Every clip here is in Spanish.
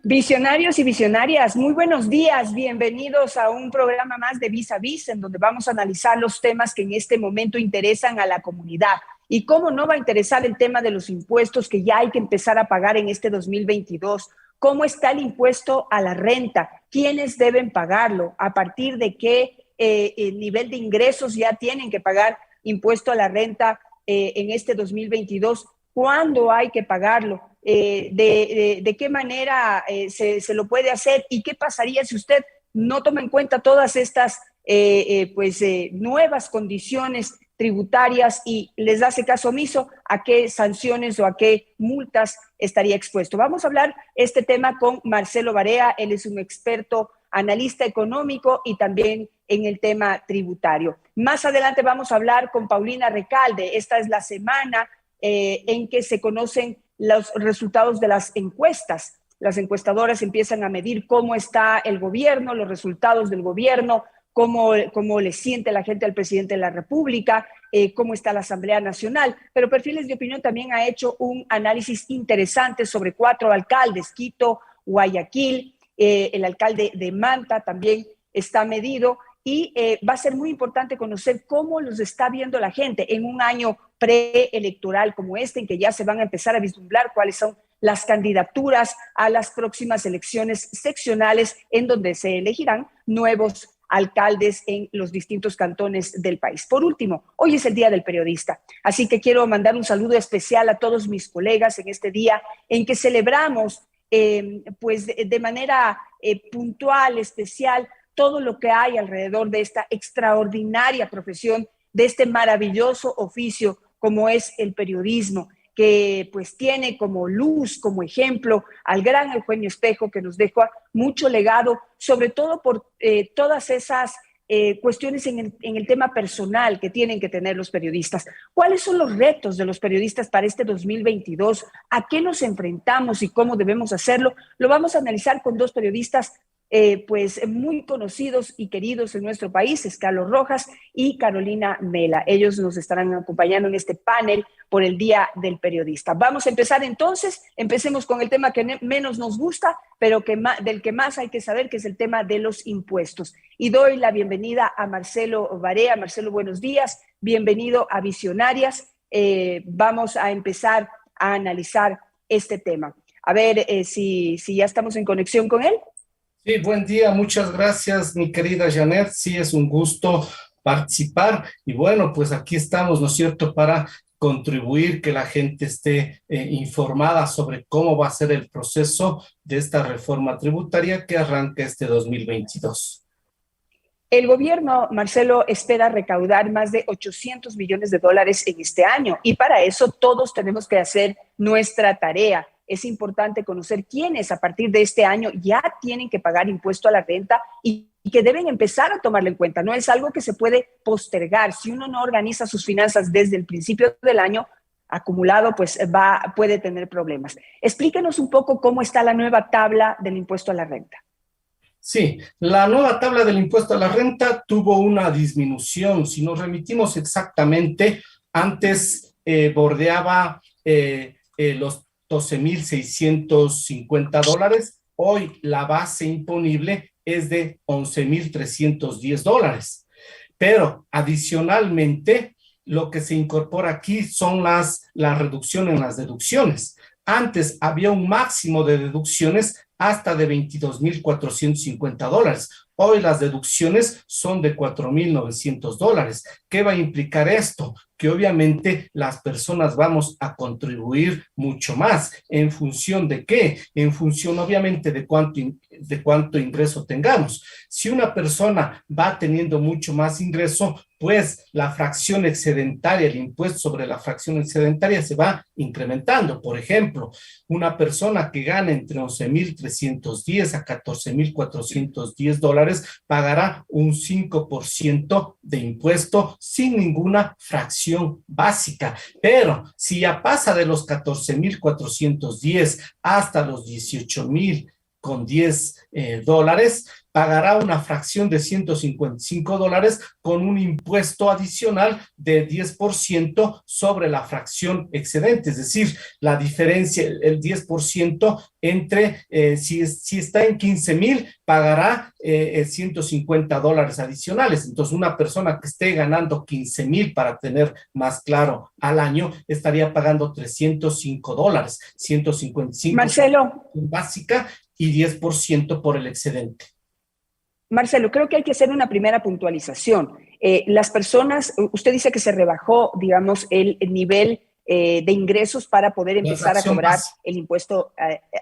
Visionarios y visionarias, muy buenos días, bienvenidos a un programa más de Vis a Vis, en donde vamos a analizar los temas que en este momento interesan a la comunidad. Y cómo no va a interesar el tema de los impuestos que ya hay que empezar a pagar en este 2022. ¿Cómo está el impuesto a la renta? ¿Quiénes deben pagarlo? ¿A partir de qué nivel de ingresos ya tienen que pagar impuesto a la renta en este 2022? ¿Cuándo hay que pagarlo? De qué manera se lo puede hacer y qué pasaría si usted no toma en cuenta todas estas nuevas condiciones tributarias y les hace caso omiso, a qué sanciones o a qué multas estaría expuesto. Vamos a hablar este tema con Marcelo Barea. Él es un experto analista económico y también en el tema tributario. Más adelante vamos a hablar con Paulina Recalde. Esta es la semana en que se conocen los resultados de las encuestas. Las encuestadoras empiezan a medir cómo está el gobierno, los resultados del gobierno, cómo le siente la gente al presidente de la República, cómo está la Asamblea Nacional. Pero Perfiles de Opinión también ha hecho un análisis interesante sobre 4 alcaldes, Quito, Guayaquil, el alcalde de Manta también está medido. Y va a ser muy importante conocer cómo los está viendo la gente en un año preelectoral como este, en que ya se van a empezar a vislumbrar cuáles son las candidaturas a las próximas elecciones seccionales, en donde se elegirán nuevos alcaldes en los distintos cantones del país. Por último, hoy es el Día del Periodista, así que quiero mandar un saludo especial a todos mis colegas en este día en que celebramos de manera puntual, especial, todo lo que hay alrededor de esta extraordinaria profesión, de este maravilloso oficio como es el periodismo, que pues tiene como luz, como ejemplo al gran Eugenio Espejo, que nos dejó mucho legado, sobre todo por todas esas cuestiones en el tema personal que tienen que tener los periodistas. ¿Cuáles son los retos de los periodistas para este 2022? ¿A qué nos enfrentamos y cómo debemos hacerlo? Lo vamos a analizar con 2 periodistas muy conocidos y queridos en nuestro país, es Carlos Rojas y Carolina Mela. Ellos nos estarán acompañando en este panel por el Día del Periodista. Vamos a empezar entonces, empecemos con el tema que menos nos gusta, pero del que más hay que saber, que es el tema de los impuestos. Y doy la bienvenida a Marcelo Barea. Marcelo, buenos días, bienvenido a Visionarias. Vamos a empezar a analizar este tema. A ver si ya estamos en conexión con él. Sí, buen día, muchas gracias, mi querida Janet. Sí, es un gusto participar y bueno, pues aquí estamos, ¿no es cierto?, para contribuir que la gente esté informada sobre cómo va a ser el proceso de esta reforma tributaria que arranca este 2022. El gobierno, Marcelo, espera recaudar más de 800 millones de dólares en este año y para eso todos tenemos que hacer nuestra tarea. Es importante conocer quiénes a partir de este año ya tienen que pagar impuesto a la renta y que deben empezar a tomarlo en cuenta. No es algo que se puede postergar. Si uno no organiza sus finanzas desde el principio del año, acumulado, pues puede tener problemas. Explíquenos un poco cómo está la nueva tabla del impuesto a la renta. Sí, la nueva tabla del impuesto a la renta tuvo una disminución. Si nos remitimos exactamente, antes bordeaba los $12,650. Hoy la base imponible es de $11,310. Pero adicionalmente, lo que se incorpora aquí son la reducción en las deducciones. Antes había un máximo de deducciones hasta de $22,450. Hoy las deducciones son de $4,900. ¿Qué va a implicar esto? Que obviamente las personas vamos a contribuir mucho más. ¿En función de qué? En función obviamente de cuánto ingreso tengamos. Si una persona va teniendo mucho más ingreso, pues la fracción excedentaria, el impuesto sobre la fracción excedentaria se va incrementando. Por ejemplo, una persona que gana entre $11,310 a $14,410 pagará un 5% de impuesto sin ninguna fracción básica. Pero si ya pasa de los $14,410 hasta los con 10 dólares, pagará una fracción de $155 con un impuesto adicional de 10% sobre la fracción excedente, es decir, la diferencia, el 10% entre, si está en 15,000, pagará $150 adicionales. Entonces, una persona que esté ganando 15,000, para tener más claro, al año, estaría pagando $305, 155 Marcelo, básica y 10% por el excedente. Marcelo, creo que hay que hacer una primera puntualización. Las personas, usted dice que se rebajó, digamos, el nivel de ingresos para poder empezar a cobrar Básica. el impuesto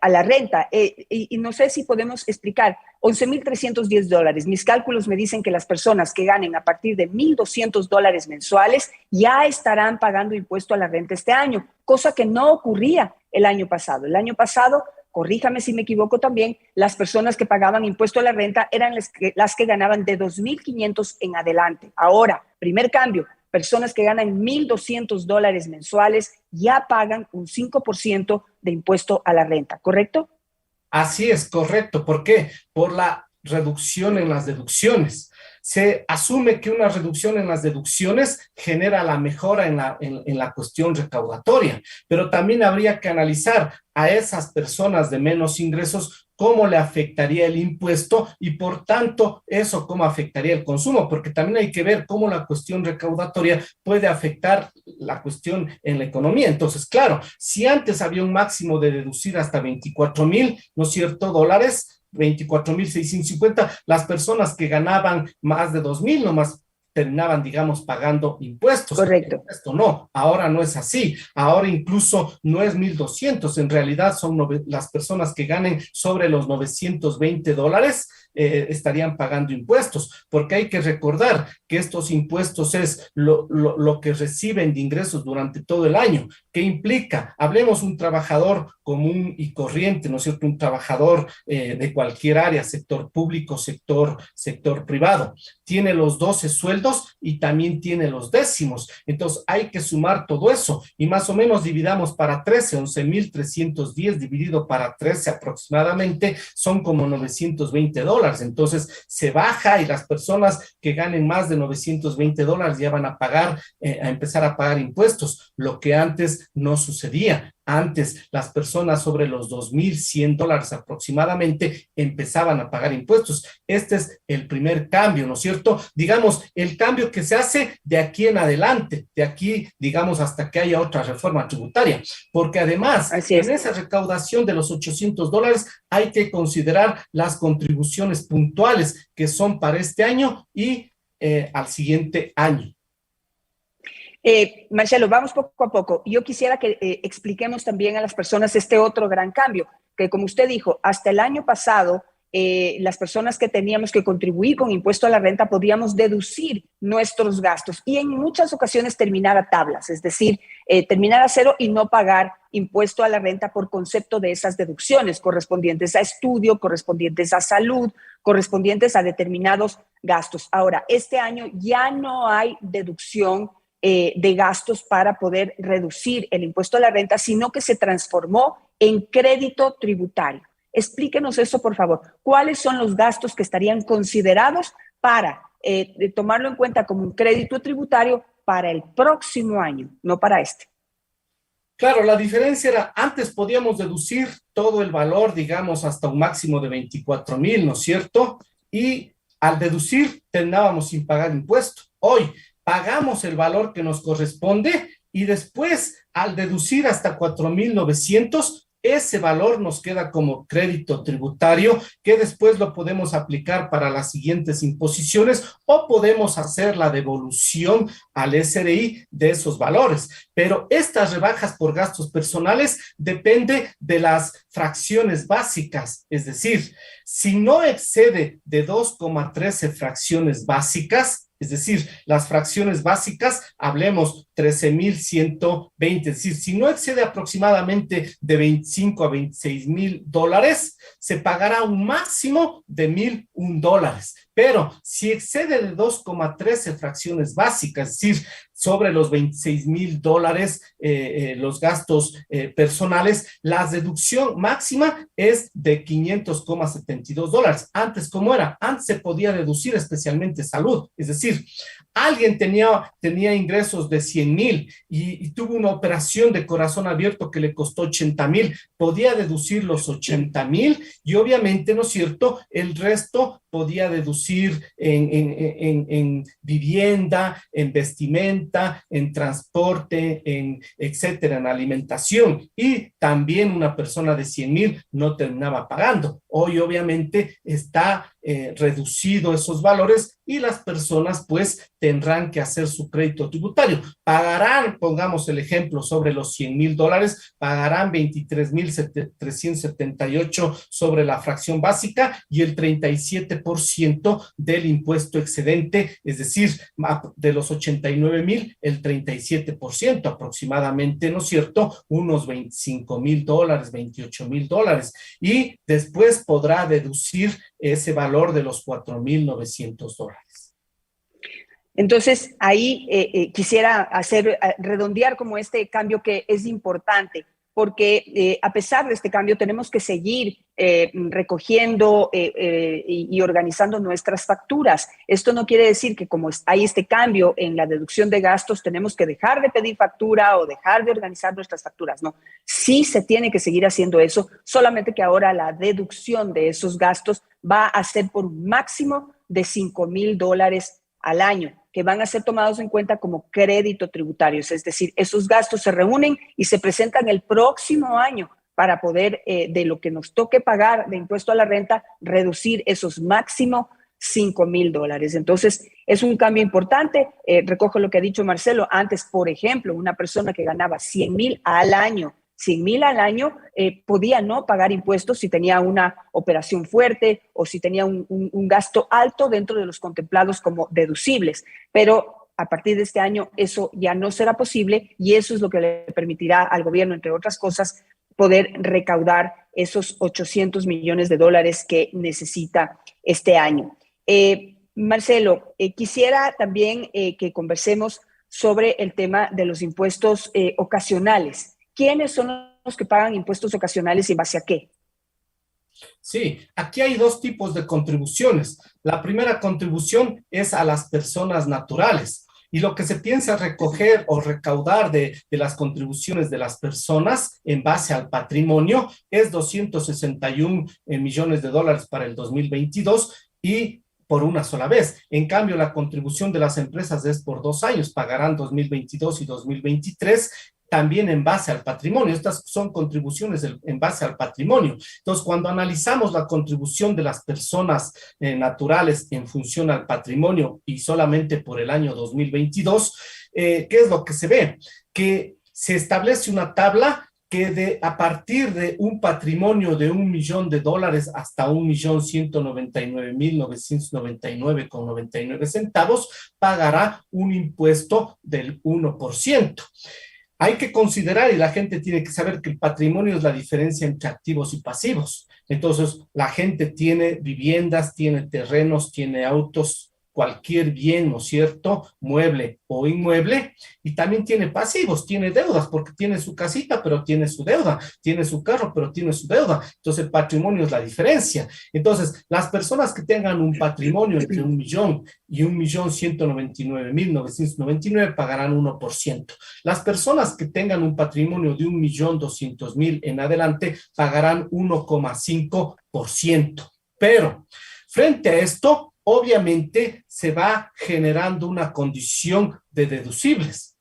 a la renta. Y no sé si podemos explicar, $11,310. Mis cálculos me dicen que las personas que ganen a partir de $1,200 mensuales ya estarán pagando impuesto a la renta este año, cosa que no ocurría el año pasado. El año pasado, corríjame si me equivoco también, las personas que pagaban impuesto a la renta eran las que ganaban de 2,500 en adelante. Ahora, primer cambio, personas que ganan $1,200 mensuales ya pagan un 5% de impuesto a la renta, ¿correcto? Así es, correcto. ¿Por qué? Por la reducción en las deducciones. Se asume que una reducción en las deducciones genera la mejora en la cuestión recaudatoria, pero también habría que analizar a esas personas de menos ingresos cómo le afectaría el impuesto y, por tanto, eso cómo afectaría el consumo, porque también hay que ver cómo la cuestión recaudatoria puede afectar la cuestión en la economía. Entonces, claro, si antes había un máximo de deducir hasta 24,000, ¿no es cierto?, dólares, 24,650, las personas que ganaban más de 2,000 nomás terminaban, digamos, pagando impuestos. Correcto. Esto no, ahora no es así. Ahora incluso no es 1,200, en realidad son las personas que ganen sobre los $920 estarían pagando impuestos, porque hay que recordar que estos impuestos es lo que reciben de ingresos durante todo el año. ¿Qué implica? Hablemos un trabajador común y corriente, ¿no es cierto? Un trabajador de cualquier área, sector público, sector privado. Tiene los 12 sueldos y también tiene los décimos. Entonces hay que sumar todo eso y más o menos dividamos para 13, 11,310 dividido para 13 aproximadamente son como $920. Entonces se baja y las personas que ganen más de $920 ya van a pagar, a empezar a pagar impuestos, lo que antes no sucedía. Antes, las personas sobre los $2,100 aproximadamente empezaban a pagar impuestos. Este es el primer cambio, ¿no es cierto? Digamos, el cambio que se hace de aquí en adelante, de aquí, digamos, hasta que haya otra reforma tributaria, porque además, en esa recaudación de los $800 hay que considerar las contribuciones puntuales que son para este año y al siguiente año. Marcelo, vamos poco a poco. Yo quisiera que expliquemos también a las personas este otro gran cambio, que como usted dijo, hasta el año pasado, las personas que teníamos que contribuir con impuesto a la renta podíamos deducir nuestros gastos y en muchas ocasiones terminar a tablas, es decir, terminar a cero y no pagar impuesto a la renta por concepto de esas deducciones correspondientes a estudio, correspondientes a salud, correspondientes a determinados gastos. Ahora, este año ya no hay deducción de gastos para poder reducir el impuesto a la renta, sino que se transformó en crédito tributario. Explíquenos eso, por favor. ¿Cuáles son los gastos que estarían considerados para tomarlo en cuenta como un crédito tributario para el próximo año, no para este? Claro, la diferencia era, antes podíamos deducir todo el valor, digamos, hasta un máximo de 24,000, ¿no es cierto? Y al deducir, terminábamos sin pagar impuesto. Hoy, pagamos el valor que nos corresponde y después, al deducir hasta 4,900, ese valor nos queda como crédito tributario que después lo podemos aplicar para las siguientes imposiciones o podemos hacer la devolución al SRI de esos valores. Pero estas rebajas por gastos personales depende de las fracciones básicas, es decir, si no excede de 2,13 fracciones básicas, es decir, las fracciones básicas, hablemos 13,120, es decir, si no excede aproximadamente de 25 a $26,000, se pagará un máximo de $1,001. pero si excede de 2,13 fracciones básicas, es decir, sobre los $26,000 los gastos personales, la deducción máxima es de $500,72. Antes, ¿cómo era? Antes se podía deducir especialmente salud, es decir, alguien tenía ingresos de 100,000 y tuvo una operación de corazón abierto que le costó 80,000, podía deducir los 80,000 y obviamente, ¿no es cierto?, el resto podía deducir en vivienda, en vestimenta, en transporte, etcétera, en alimentación. Y también una persona de 100,000 no terminaba pagando. Hoy obviamente está reducido esos valores y las personas pues tendrán que hacer su crédito tributario. Pagarán, pongamos el ejemplo, sobre los $100,000, pagarán 23,378 sobre la fracción básica y el 37% del impuesto excedente, es decir, de los 89,000, el 37% aproximadamente, ¿no es cierto? Unos $25,000, $28,000 y después podrá deducir ese valor de los $4,900. Entonces, ahí quisiera redondear como este cambio que es importante, porque a pesar de este cambio tenemos que seguir recogiendo y organizando nuestras facturas. Esto no quiere decir que como hay este cambio en la deducción de gastos, tenemos que dejar de pedir factura o dejar de organizar nuestras facturas. No, sí se tiene que seguir haciendo eso, solamente que ahora la deducción de esos gastos va a ser por un máximo de $5,000 al año, que van a ser tomados en cuenta como crédito tributarios, es decir, esos gastos se reúnen y se presentan el próximo año para poder, de lo que nos toque pagar de impuesto a la renta, reducir esos máximo $5,000. Entonces, es un cambio importante. Recojo lo que ha dicho Marcelo. Antes, por ejemplo, una persona que ganaba 100,000 al año, podía no pagar impuestos si tenía una operación fuerte o si tenía un gasto alto dentro de los contemplados como deducibles. Pero a partir de este año eso ya no será posible y eso es lo que le permitirá al gobierno, entre otras cosas, poder recaudar esos $800 millones que necesita este año. Marcelo, quisiera también que conversemos sobre el tema de los impuestos ocasionales. ¿Quiénes son los que pagan impuestos ocasionales y en base a qué? Sí, aquí hay dos tipos de contribuciones. La primera contribución es a las personas naturales. Y lo que se piensa recoger o recaudar de las contribuciones de las personas en base al patrimonio es $261 millones para el 2022 y por una sola vez. En cambio, la contribución de las empresas es por 2 años, pagarán 2022 y 2023 también en base al patrimonio. Estas son contribuciones en base al patrimonio. Entonces, cuando analizamos la contribución de las personas naturales en función al patrimonio y solamente por el año 2022, ¿qué es lo que se ve? Que se establece una tabla que a partir de un patrimonio de $1 millón hasta $1,199,999,99 pagará un impuesto del 1%. Hay que considerar y la gente tiene que saber que el patrimonio es la diferencia entre activos y pasivos. Entonces, la gente tiene viviendas, tiene terrenos, tiene autos, cualquier bien, ¿no es cierto?, mueble o inmueble, y también tiene pasivos, tiene deudas, porque tiene su casita, pero tiene su deuda, tiene su carro, pero tiene su deuda. Entonces, el patrimonio es la diferencia. Entonces, las personas que tengan un patrimonio entre 1 millón y 1,199,999 pagarán 1%. Las personas que tengan un patrimonio de 1,200,000 en adelante pagarán 1,5%. Pero, frente a esto, obviamente se va generando una condición de deducibles.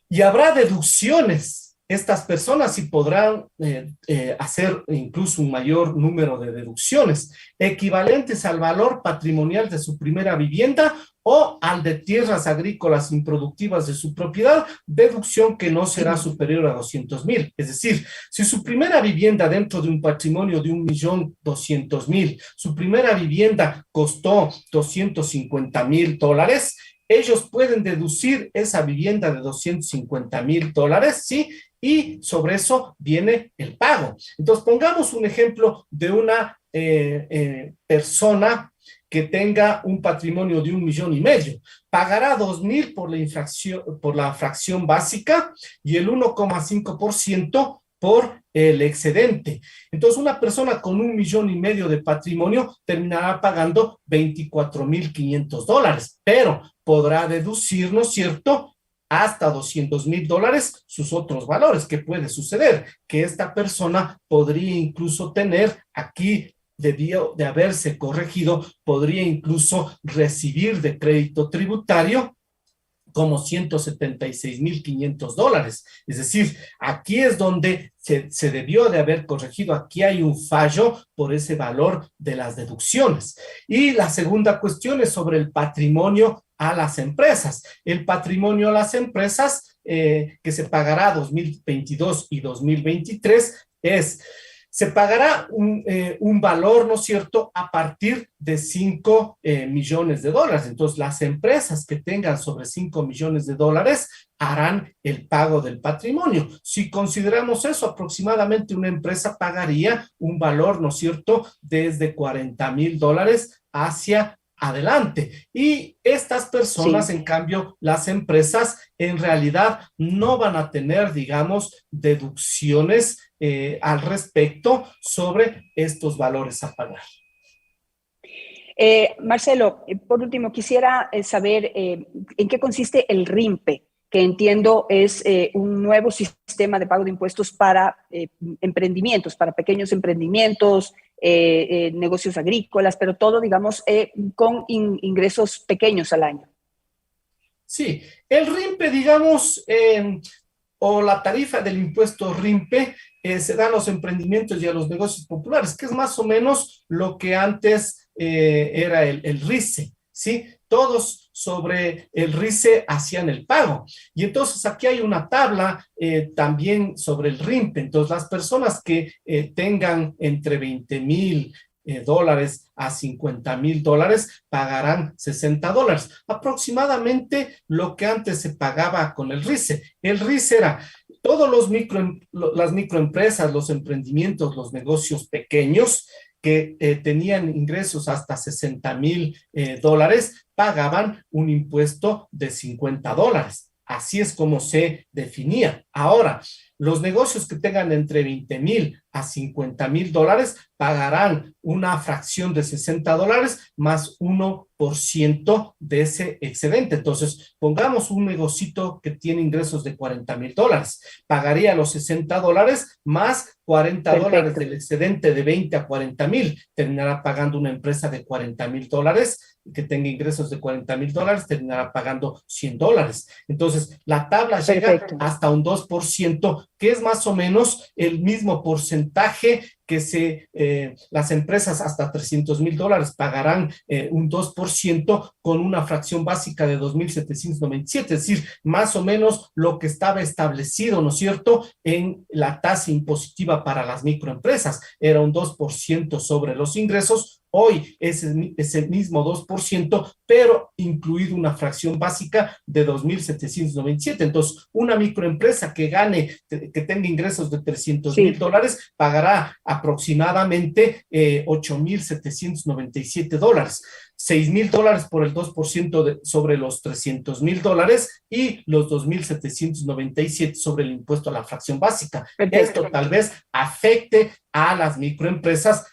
Y habrá deducciones. Estas personas sí podrán hacer incluso un mayor número de deducciones equivalentes al valor patrimonial de su primera vivienda o al de tierras agrícolas improductivas de su propiedad, deducción que no será superior a 200,000. Es decir, si su primera vivienda dentro de un patrimonio de 1,200,000, su primera vivienda costó $250,000, ellos pueden deducir esa vivienda de $250,000, ¿sí? Y sobre eso viene el pago. Entonces, pongamos un ejemplo de una persona que tenga un patrimonio de 1,5 millones, pagará 2,000 por la fracción básica y el 1,5% por el excedente. Entonces, una persona con 1,5 millones de patrimonio terminará pagando $24,500, pero podrá deducir, ¿no es cierto?, hasta $200,000 sus otros valores. ¿Qué puede suceder? Que esta persona podría incluso tener, aquí debió de haberse corregido, podría incluso recibir de crédito tributario como $176,500. Es decir, aquí es donde se debió de haber corregido. Aquí hay un fallo por ese valor de las deducciones. Y la segunda cuestión es sobre el patrimonio a las empresas. El patrimonio a las empresas que se pagará 2022 y 2023 se pagará un valor, ¿no es cierto?, a partir de 5 millones de dólares. Entonces, las empresas que tengan sobre 5 millones de dólares harán el pago del patrimonio. Si consideramos eso, aproximadamente una empresa pagaría un valor, ¿no es cierto?, desde $40,000 hacia adelante. Y estas personas, en cambio, las empresas en realidad no van a tener, digamos, deducciones al respecto sobre estos valores a pagar. Marcelo, por último, quisiera saber en qué consiste el RIMPE, que entiendo es un nuevo sistema de pago de impuestos para emprendimientos, para pequeños emprendimientos, negocios agrícolas, pero todo, digamos, con ingresos pequeños al año. Sí, el RIMPE, digamos, o la tarifa del impuesto RIMPE se da a los emprendimientos y a los negocios populares, que es más o menos lo que antes era el RICE, ¿sí? Todos sobre el RICE hacían el pago. Y entonces aquí hay una tabla también sobre el RIMPE. Entonces, las personas que tengan entre $20,000 a $50,000 pagarán $60. Aproximadamente lo que antes se pagaba con el RICE. El RICE era todos las microempresas, los emprendimientos, los negocios pequeños que tenían ingresos hasta $60,000 pagaban un impuesto de $50. Así es como se definía. Ahora, los negocios que tengan entre $20,000 a $50,000 pagarán una fracción de $60 más 1% de ese excedente. Entonces, pongamos un negocito que tiene ingresos de $40,000. Pagaría los $60 más $40 del excedente de 20 a 40,000. Terminará pagando una empresa de $40,000 que tenga ingresos de $40,000, terminará pagando $100. Entonces, la tabla llega hasta un 2%, que es más o menos el mismo porcentaje que las empresas hasta $300,000 pagarán un 2% con una fracción básica de 2,797, es decir, más o menos lo que estaba establecido, ¿no es cierto?, en la tasa impositiva para las microempresas. Era un 2% sobre los ingresos. Hoy es el mismo 2%, pero incluido una fracción básica de 2,797. Entonces, una microempresa que tenga ingresos de $300,000 pagará aproximadamente $8,797. $6,000 por el 2% sobre los $300,000 y los 2,797 sobre el impuesto a la fracción básica. Esto tal vez afecte a las microempresas.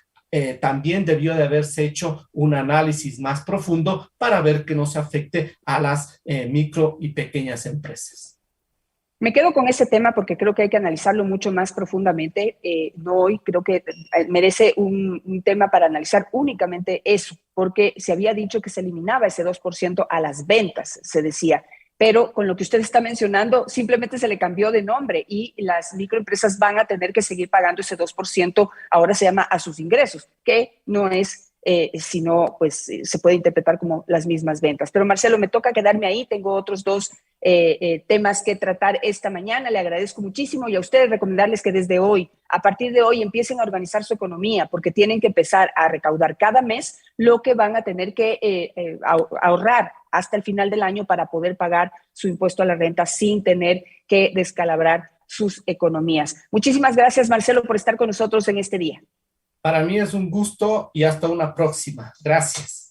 También debió de haberse hecho un análisis más profundo para ver que no se afecte a las micro y pequeñas empresas. Me quedo con ese tema porque creo que hay que analizarlo mucho más profundamente. No hoy, creo que merece un tema para analizar únicamente eso, porque se había dicho que se eliminaba ese 2% a las ventas, se decía. Pero con lo que usted está mencionando, simplemente se le cambió de nombre y las microempresas van a tener que seguir pagando ese 2%, ahora se llama a sus ingresos, que no es, sino pues se puede interpretar como las mismas ventas. Pero Marcelo, me toca quedarme ahí, tengo otros dos temas que tratar esta mañana, le agradezco muchísimo y a ustedes recomendarles que desde hoy, a partir de hoy, empiecen a organizar su economía porque tienen que empezar a recaudar cada mes lo que van a tener que ahorrar hasta el final del año para poder pagar su impuesto a la renta sin tener que descalabrar sus economías. Muchísimas gracias, Marcelo, por estar con nosotros en este día. Para mí es un gusto y hasta una próxima. Gracias.